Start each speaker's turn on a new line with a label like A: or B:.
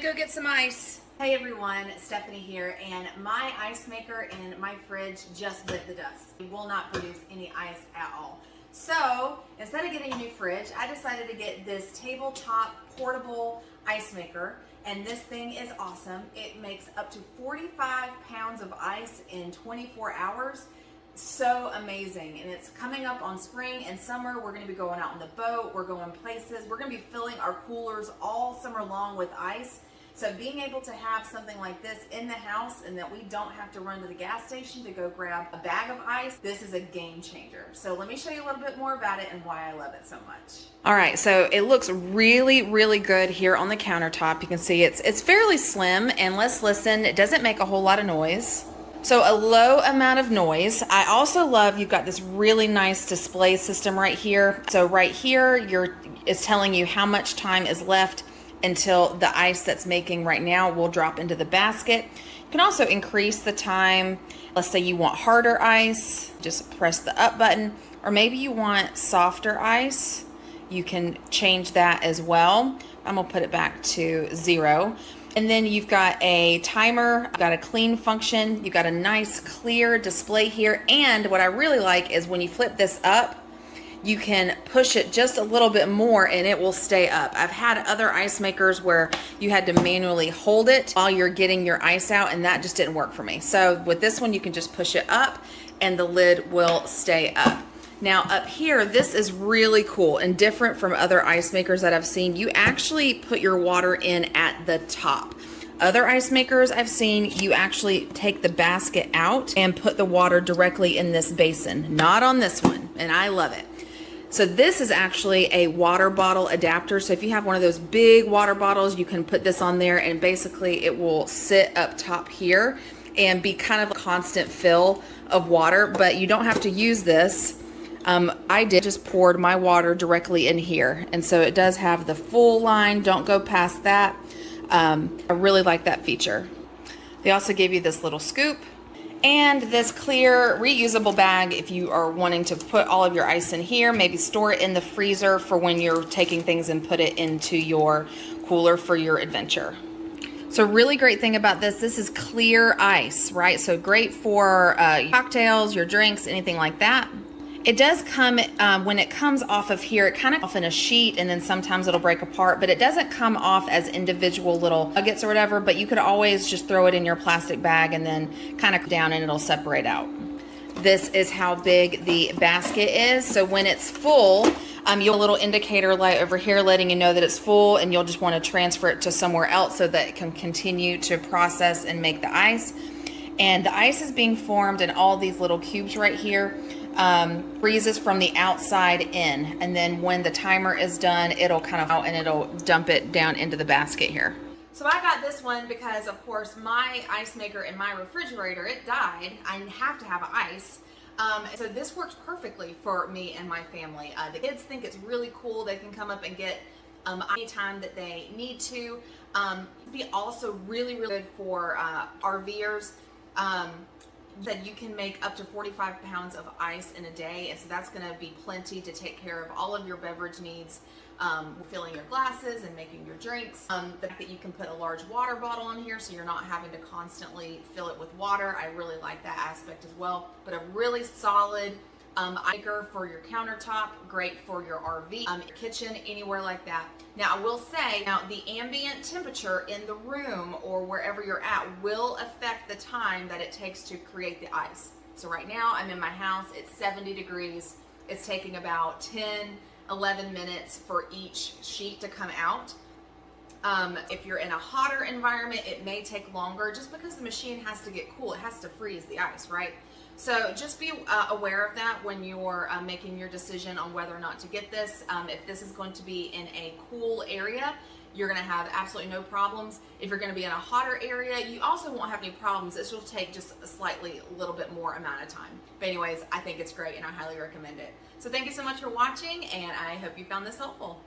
A: go get some ice. Hey everyone, Stephanie here, and my ice maker in my fridge just bit the dust. It will not produce any ice at all. So instead of getting a new fridge, I decided to get this tabletop portable ice maker, and this thing is awesome. It makes up to 45 pounds of ice in 24 hours. So amazing. And it's coming up on spring and summer. We're going to be going out on the boat. We're going places. We're going to be filling our coolers all summer long with ice. So being able to have something like this in the house and that we don't have to run to the gas station to go grab a bag of ice, this is a game changer. So let me show you a little bit more about it and why I love it so much. All right, so it looks really, really good here on the countertop. You can see it's fairly slim, and let's listen. It doesn't make a whole lot of noise. So a low amount of noise. I also love you've got this really nice display system right here. So right here, it's telling you how much time is left until the ice that's making right now will drop into the basket. You can also increase the time. Let's say you want harder ice, just press the up button, or maybe you want softer ice. You can change that as well. I'm gonna put it back to 0. And then you've got a timer, you've got a clean function, you've got a nice clear display here. And what I really like is when you flip this up, you can push it just a little bit more and it will stay up. I've had other ice makers where you had to manually hold it while you're getting your ice out, and that just didn't work for me. So with this one, you can just push it up and the lid will stay up. Now up here, this is really cool and different from other ice makers that I've seen. You actually put your water in at the top. Other ice makers I've seen, you actually take the basket out and put the water directly in this basin. Not on this one, and I love it. So this is actually a water bottle adapter. So if you have one of those big water bottles, you can put this on there and basically it will sit up top here and be kind of a constant fill of water, but you don't have to use this. I did just poured my water directly in here. And so it does have the full line. Don't go past that. I really like that feature. They also give you this little scoop and this clear reusable bag if you are wanting to put all of your ice in here, maybe store it in the freezer for when you're taking things and put it into your cooler for your adventure. So really great thing about this is clear ice, right? So great for cocktails, your drinks, anything like that. It does come, when it comes off of here, it kind of off in a sheet and then sometimes it'll break apart, but it doesn't come off as individual little nuggets or whatever, but you could always just throw it in your plastic bag and then kind of down and it'll separate out. This is how big the basket is. So when it's full, you'll have a little indicator light over here letting you know that it's full, and you'll just want to transfer it to somewhere else so that it can continue to process and make the ice. And the ice is being formed in all these little cubes right here. Freezes from the outside in, and then when the timer is done, it'll kind of out and it'll dump it down into the basket here. So I got this one because of course my ice maker in my refrigerator, it died. I have to have ice. So this works perfectly for me and my family. The kids think it's really cool. They can come up and get anytime that they need to. It'd be also really, really good for RVers. That you can make up to 45 pounds of ice in a day, and so that's going to be plenty to take care of all of your beverage needs, filling your glasses and making your drinks. The fact that you can put a large water bottle in here so you're not having to constantly fill it with water, I really like that aspect as well. But a really solid maker for your countertop, great for your RV, kitchen, anywhere like that. Now I will say, the ambient temperature in the room or wherever you're at will affect the time that it takes to create the ice. So right now I'm in my house, it's 70 degrees. It's taking about 10-11 minutes for each sheet to come out. If you're in a hotter environment, it may take longer just because the machine has to get cool. It has to freeze the ice, right? So just be aware of that when you're making your decision on whether or not to get this. If this is going to be in a cool area, you're going to have absolutely no problems. If you're going to be in a hotter area, you also won't have any problems. This will take just a little bit more amount of time. But anyways, I think it's great and I highly recommend it. So thank you so much for watching, and I hope you found this helpful.